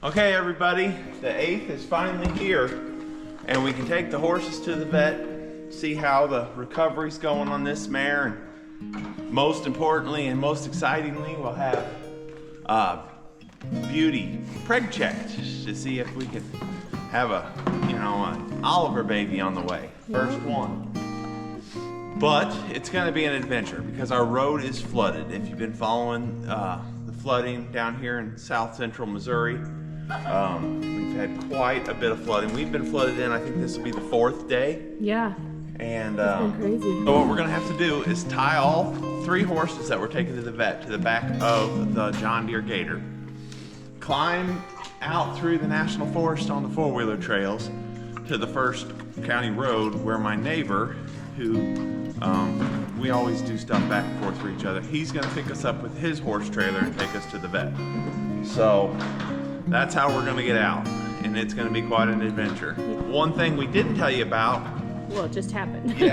Okay, everybody, the 8th is finally here, and we can take the horses to the vet, see how the recovery's going on this mare, and most importantly and most excitingly, we'll have Beauty preg checked to see if we can have an Oliver baby on the way, first one. But it's gonna be an adventure because our road is flooded. If you've been following the flooding down here in south central Missouri, we've had quite a bit of flooding. We've been flooded in, I think this will be the 4th day. Yeah. And it's been crazy. So what we're gonna have to do is tie all 3 horses that we're taking to the vet to the back of the John Deere Gator, climb out through the National Forest on the 4-wheeler trails to the first county road where my neighbor, who we always do stuff back and forth for each other, he's gonna pick us up with his horse trailer and take us to the vet. So that's how we're gonna get out, and it's gonna be quite an adventure. One thing we didn't tell you about. Well, it just happened. It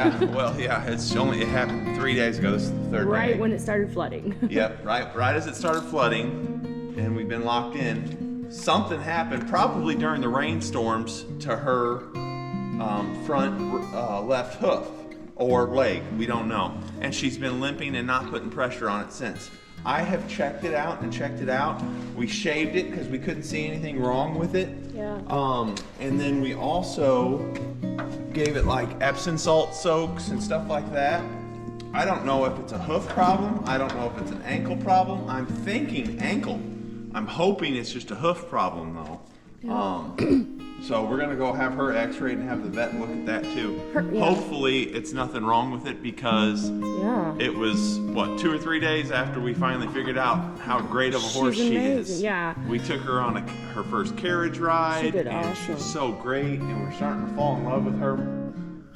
happened 3 days ago. This is the 3rd day. Right when it started flooding. Yep, right as it started flooding, and we've been locked in. Something happened, probably during the rainstorms, to her front left hoof or leg, we don't know. And she's been limping and not putting pressure on it since. I have checked it out. We shaved it because we couldn't see anything wrong with it. Yeah. And then we also gave it like Epsom salt soaks and stuff like that. I don't know if it's a hoof problem. I don't know if it's an ankle problem. I'm thinking ankle. I'm hoping it's just a hoof problem though. Yeah. So we're gonna go have her x-rayed and have the vet look at that too. Hopefully it's nothing wrong with it because it was, 2 or 3 days after we finally figured out how great of a horse she is. Yeah. We took her on her first carriage ride. She did and awesome. she's so great, and we're starting to fall in love with her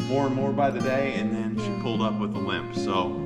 more and more by the day, and then she pulled up with a limp. So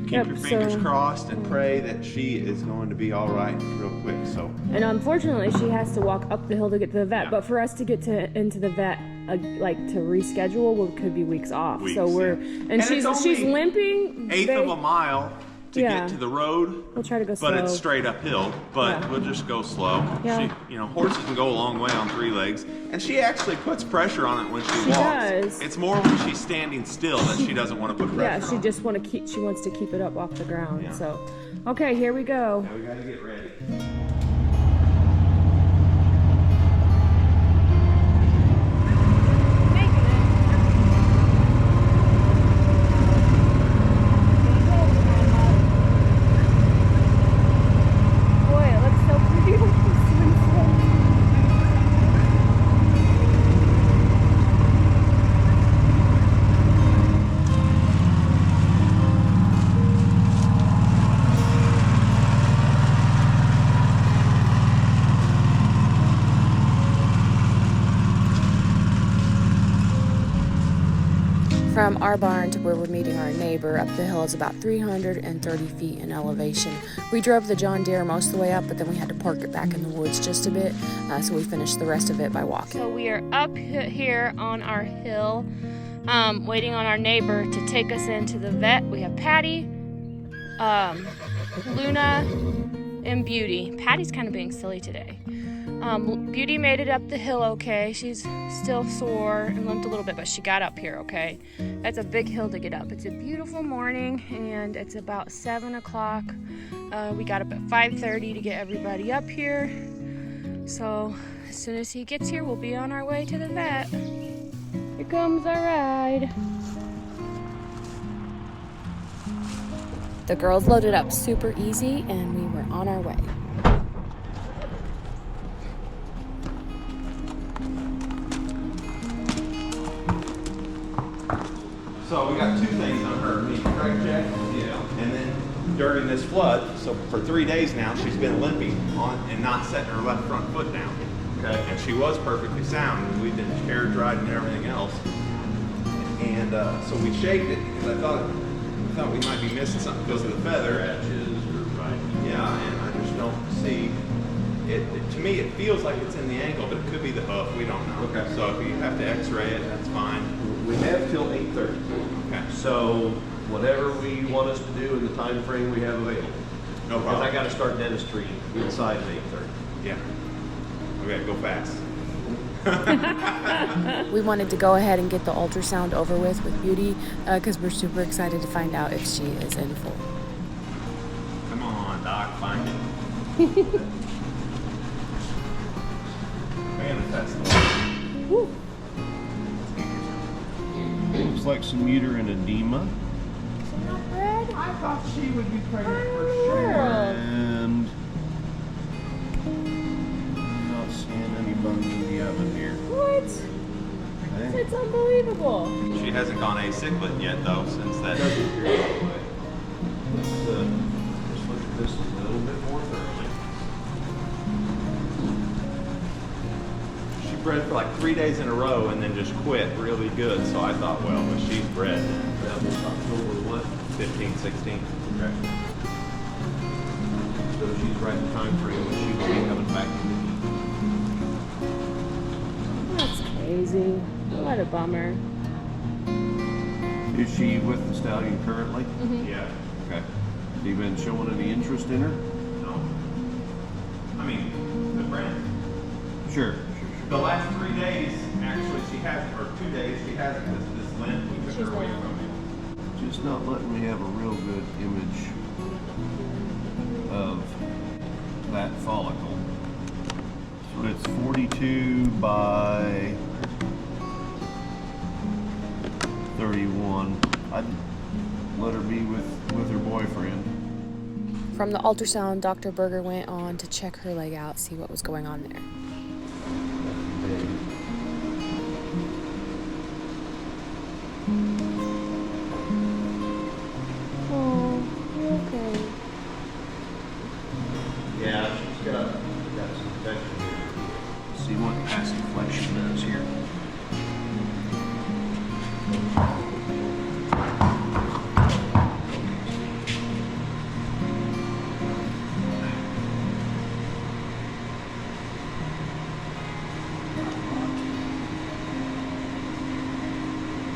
keep your fingers crossed and pray that she is going to be all right real quick. So. And unfortunately, she has to walk up the hill to get to the vet. Yeah. But for us to get into the vet, to reschedule, could be weeks off. Weeks, so and she's limping. 1/8 of a mile to get to the road. We'll try to go slow. But it's straight uphill. But we'll just go slow. Yeah. Horses can go a long way on 3 legs, and she actually puts pressure on it when she walks. Does. It's more when she's standing still that she doesn't want to put pressure. Yeah, she wants to keep it up off the ground. Yeah. So, okay, here we go. Now we got to get ready. From our barn to where we're meeting our neighbor up the hill is about 330 feet in elevation. We drove the John Deere most of the way up, but then we had to park it back in the woods just a bit, so we finished the rest of it by walking. So we are up here on our hill, waiting on our neighbor to take us into the vet. We have Patty, Luna, and Beauty. Patty's kind of being silly today. Beauty made it up the hill okay. She's still sore and limped a little bit, but she got up here okay. That's a big hill to get up. It's a beautiful morning, and it's about 7 o'clock. We got up at 5:30 to get everybody up here. So as soon as he gets here, we'll be on our way to the vet. Here comes our ride. The girls loaded up super easy, and we were on our way. So we got 2 things on her. We need to preg check, and then during this flood, so for 3 days now, she's been limping and not setting her left front foot down. Okay. And she was perfectly sound, and we've been carriage riding and everything else. And so we shaved it because I thought we might be missing something because of the feather edges. Yeah, and I just don't see it. To me, it feels like it's in the ankle, but it could be the hoof. We don't know. Okay. So if you have to X-ray it, that's fine. We have till 8:30. Okay. So whatever we want us to do in the time frame we have available. No problem. Because I got to start dentistry inside of 8:30. Yeah. Okay, go fast. We wanted to go ahead and get the ultrasound over with Beauty because we're super excited to find out if she is in full. Come on, Doc, find it. Manifest. Looks like some uterine edema. I thought she would be pregnant for sure. And not seeing any buns in the oven here. What? Okay. It's unbelievable. She hasn't gone aciclet yet, though, since that. Doesn't appear that way. Let's look at this a little bit more thoroughly. She bred for like 3 days in a row and then just quit really good. So I thought, well, but she's bred That was October what? 15, 16. Okay. So she's right in time frame when she will be coming back to That's crazy. What a bummer. the heat. Is she with the stallion currently? Yeah. Okay. Have you been showing any interest in her? No. I mean, the brand. Sure. The last 3 days, actually, she hasn't, or 2 days, she hasn't, this limp, we took her away from it. Just not letting me have a real good image of that follicle. So it's 42 by 31. I'd let her be with her boyfriend. From the ultrasound, Dr. Berger went on to check her leg out, see what was going on there. Oh, you're okay. Yeah, she's got some infection here. Let's see what passive flexion does here.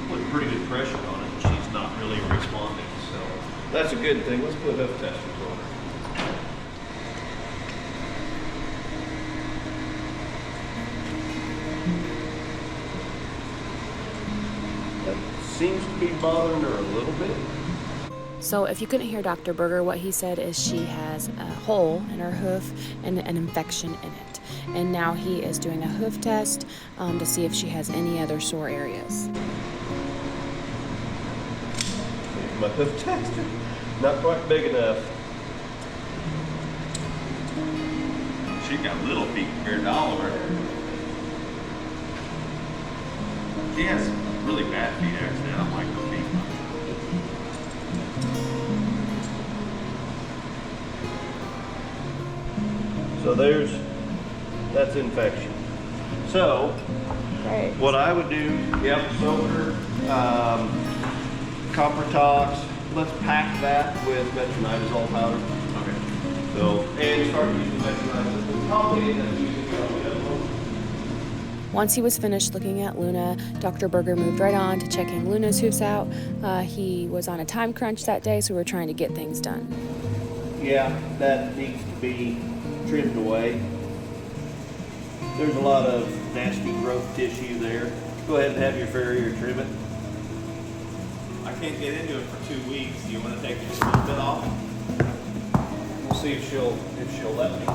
Putting pretty good pressure on it, and she's not really responding, so that's a good thing. Let's put hoof testers on her. That seems to be bothering her a little bit. So if you couldn't hear Dr. Berger, what he said is she has a hole in her hoof and an infection in it. And now he is doing a hoof test to see if she has any other sore areas. My hoof tester, not quite big enough. She's got little feet compared to Oliver. She has really bad feet, actually. I don't like those feet. So that's infection. So, Right. what I would do, soda, copper tox, let's pack that with metronidazole powder. Okay. So, and start using metronidazole. Probably end up using it. Once he was finished looking at Luna, Dr. Berger moved right on to checking Luna's hoofs out. He was on a time crunch that day, so we were trying to get things done. Yeah, that needs to be trimmed away. There's a lot of nasty growth tissue there. Go ahead and have your farrier trim it. I can't get into it for 2 weeks. Do you want to take just a little bit off? We'll see if she'll let me.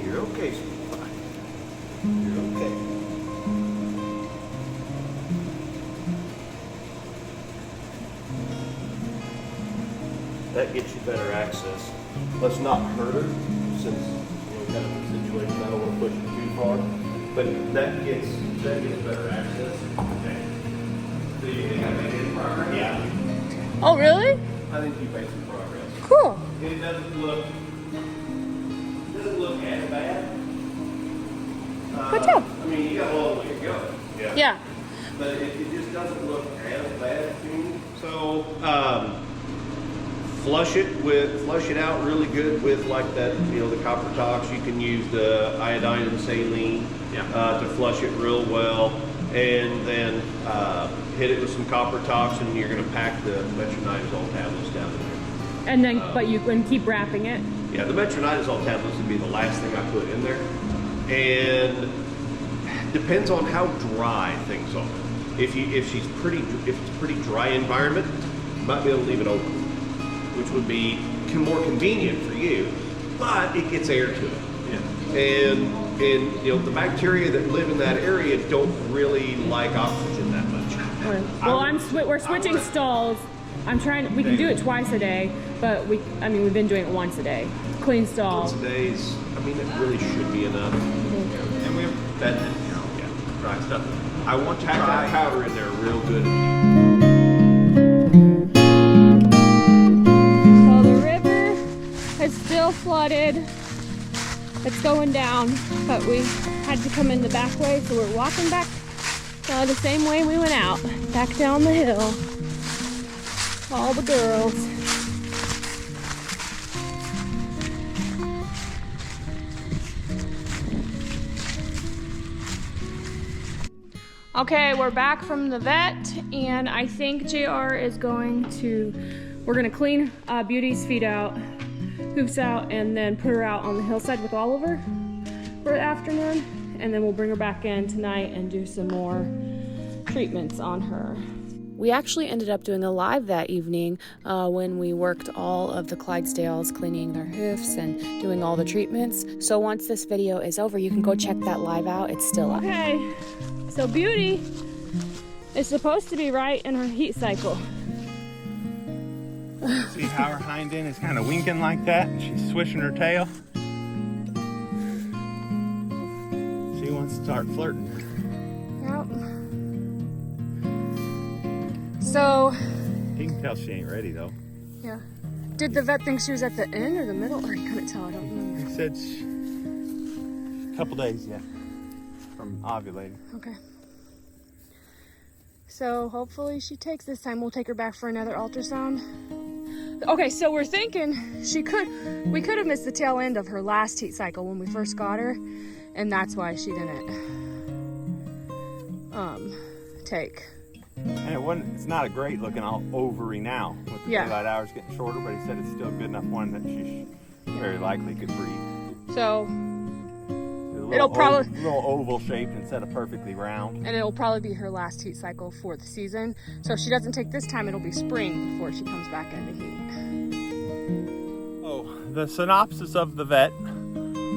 You're okay, sweetie. You're okay. That gets you better access. Let's not hurt her, since we're kind of in a situation I don't want to push it too far. But that gets better access. Okay. Do you think I made any progress? Yeah. Oh, really? I think you made some progress. Cool. It doesn't look as bad. Good job. I mean, you got a long way to go. Yeah. But it just doesn't look as bad to me. So, Flush it out really good with like that, the copper tox. You can use the iodine and saline to flush it real well, and then hit it with some copper tox, and you're going to pack the metronidazole tablets down there. And then, but you can keep wrapping it. Yeah, the metronidazole tablets would be the last thing I put in there, and depends on how dry things are. If it's a pretty dry environment, you might be able to leave it open, which would be more convenient for you, but it gets air to it. Yeah. And the bacteria that live in that area don't really like oxygen that much. Well, we're switching stalls. We can do it twice a day, but we've been doing it once a day. Clean stall. Once a day is, it really should be enough. Yeah. And we have that, dry stuff. I want to Pack try that powder in there real good. So the river is still flooded. It's going down, but we had to come in the back way, so we're walking back the same way we went out, back down the hill. All the girls. Okay, we're back from the vet, and I think JR is we're gonna clean Beauty's feet out, hooves out, and then put her out on the hillside with Oliver for the afternoon, and then we'll bring her back in tonight and do some more treatments on her. We actually ended up doing a live that evening when we worked all of the Clydesdales, cleaning their hoofs and doing all the treatments. So once this video is over, you can go check that live out. It's still up. Okay, so Beauty is supposed to be right in her heat cycle. See how her hind end is kind of winking like that, and she's swishing her tail. She wants to start flirting. Yep. So, You can tell she ain't ready though. yeah. Did the vet think she was at the end or the middle? Or you couldn't tell, I don't remember. He said a couple days, from ovulating. Okay. So hopefully she takes this time. We'll take her back for another ultrasound. Okay, so we're thinking we could have missed the tail end of her last heat cycle when we first got her, and that's why she didn't take. And it's not a great looking ovary now with the daylight hours getting shorter, but he said it's still a good enough one that she very likely could breed. So It'll probably a little oval shaped instead of perfectly round. And it'll probably be her last heat cycle for the season. So if she doesn't take this time, it'll be spring before she comes back into heat. Oh, the synopsis of the vet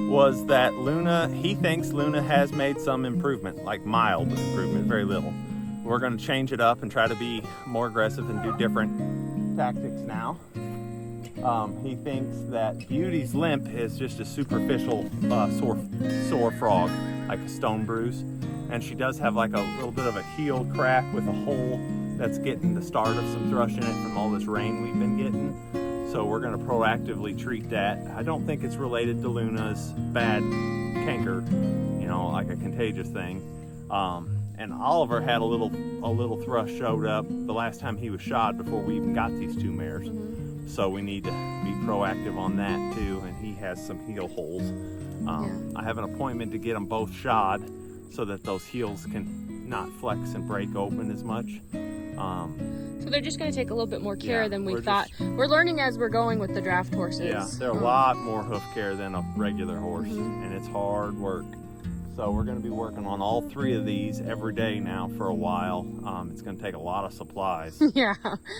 was that he thinks Luna has made some improvement, like mild improvement, very little. We're going to change it up and try to be more aggressive and do different tactics now. He thinks that Beauty's limp is just a superficial sore frog, like a stone bruise. And she does have like a little bit of a heel crack with a hole that's getting the start of some thrush in it from all this rain we've been getting. So we're going to proactively treat that. I don't think it's related to Luna's bad canker, like a contagious thing. And Oliver had a little thrush showed up the last time he was shod before we even got these two mares. So we need to be proactive on that too, and he has some heel holes. I have an appointment to get them both shod so that those heels can not flex and break open as much. So they're just going to take a little bit more care than we thought. We're learning as we're going with the draft horses. Yeah, they're a lot more hoof care than a regular horse, and it's hard work. So we're going to be working on all three of these every day now for a while. It's going to take a lot of supplies. Yeah,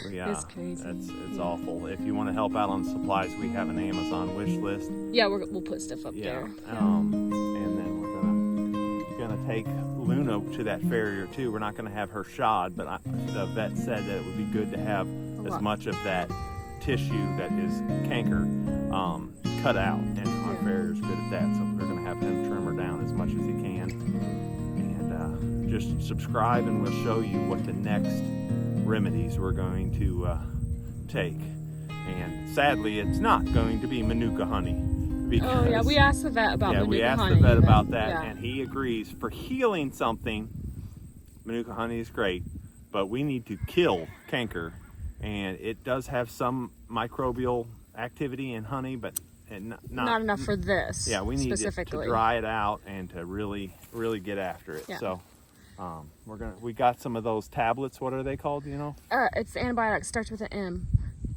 it's crazy. It's awful. If you want to help out on supplies, we have an Amazon wish list. Yeah, we'll put stuff up there. And then we're gonna take Luna to that farrier too. We're not going to have her shod, but the vet said that it would be good to have as much of that tissue that is canker cut out, and our farrier's good at that, so we're going to have him trim her down as much as he can. And just subscribe and we'll show you what the next remedies we're going to take. And sadly, it's not going to be Manuka honey. Because, we asked the vet about Manuka honey. Yeah, we asked the vet about that, and he agrees. For healing something, Manuka honey is great, but we need to kill canker. And it does have some microbial activity in honey, but not enough for this. Yeah, we need it to specifically dry it out and to really get after it. Yeah. So we got some of those tablets. What are they called? You know? It's antibiotics. Starts with an M.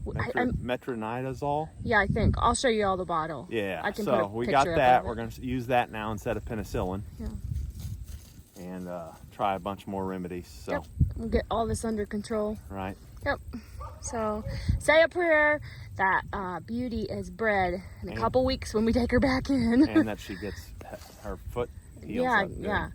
Metronidazole. Yeah, I think I'll show you all the bottle. Yeah. I can so put a we picture got up that. of it. We're going to use that now instead of penicillin. Yeah. And try a bunch more remedies. So. Yep. We'll get all this under control. Right. Yep. So say a prayer that Beauty is bred in a couple weeks when we take her back in. And that she gets her foot heals up good.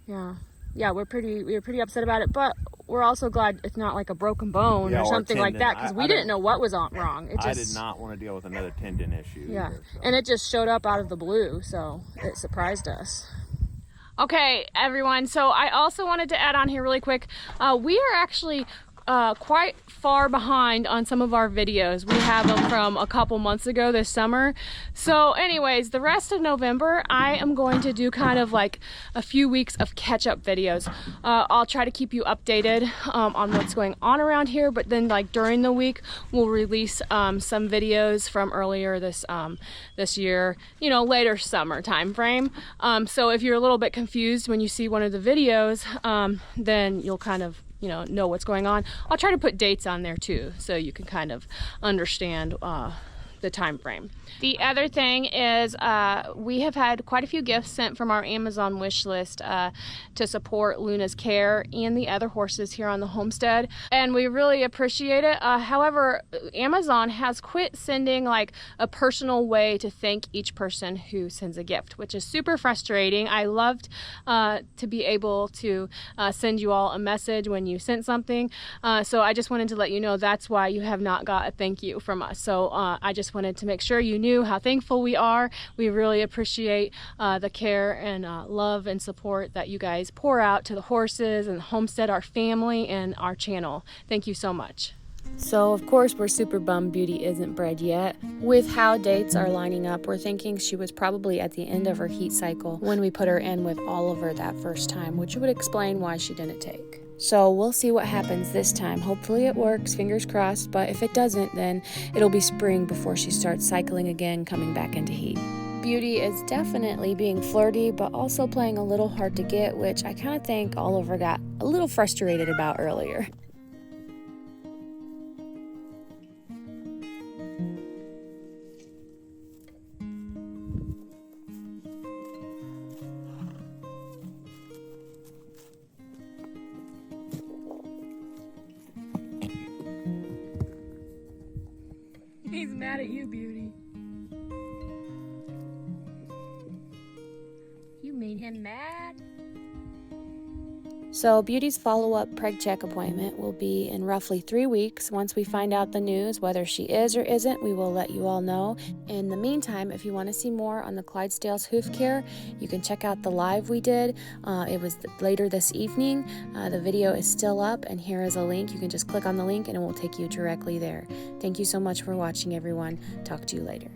Yeah. We're pretty upset about it, but we're also glad it's not like a broken bone or something like that, because we didn't know what was wrong. I did not want to deal with another tendon issue. Yeah, either, so. And it just showed up out of the blue, so it surprised us. Okay, everyone, so I also wanted to add on here really quick. We are actually quite far behind on some of our videos. We have them from a couple months ago this summer. So anyways, the rest of November, I am going to do kind of like a few weeks of catch-up videos. I'll try to keep you updated on what's going on around here, but then like during the week, we'll release some videos from earlier this year, you know, later summer time frame. So if you're a little bit confused when you see one of the videos, then you'll kind of know what's going on. I'll try to put dates on there too, so you can kind of understand the time frame. The other thing is we have had quite a few gifts sent from our Amazon wish list to support Luna's care and the other horses here on the homestead, and we really appreciate it. However, Amazon has quit sending like a personal way to thank each person who sends a gift, which is super frustrating. I loved to be able to send you all a message when you sent something, so I just wanted to let you know that's why you have not got a thank you from us. So I just wanted to make sure you knew how thankful we are. We really appreciate the care and love and support that you guys pour out to the horses and the homestead, our family, and our channel. Thank you so much. So, of course, we're super bummed Beauty isn't bred yet. With how dates are lining up, we're thinking she was probably at the end of her heat cycle when we put her in with Oliver that first time, which would explain why she didn't take. So we'll see what happens this time. Hopefully it works, fingers crossed, but if it doesn't, then it'll be spring before she starts cycling again, coming back into heat. Beauty is definitely being flirty, but also playing a little hard to get, which I kind of think Oliver got a little frustrated about earlier. He's mad at you, Beauty. You made him mad? So Beauty's follow-up preg check appointment will be in roughly 3 weeks. Once we find out the news, whether she is or isn't, we will let you all know. In the meantime, if you want to see more on the Clydesdale's hoof care, you can check out the live we did. It was later this evening. The video is still up, and here is a link. You can just click on the link and it will take you directly there. Thank you so much for watching, everyone. Talk to you later.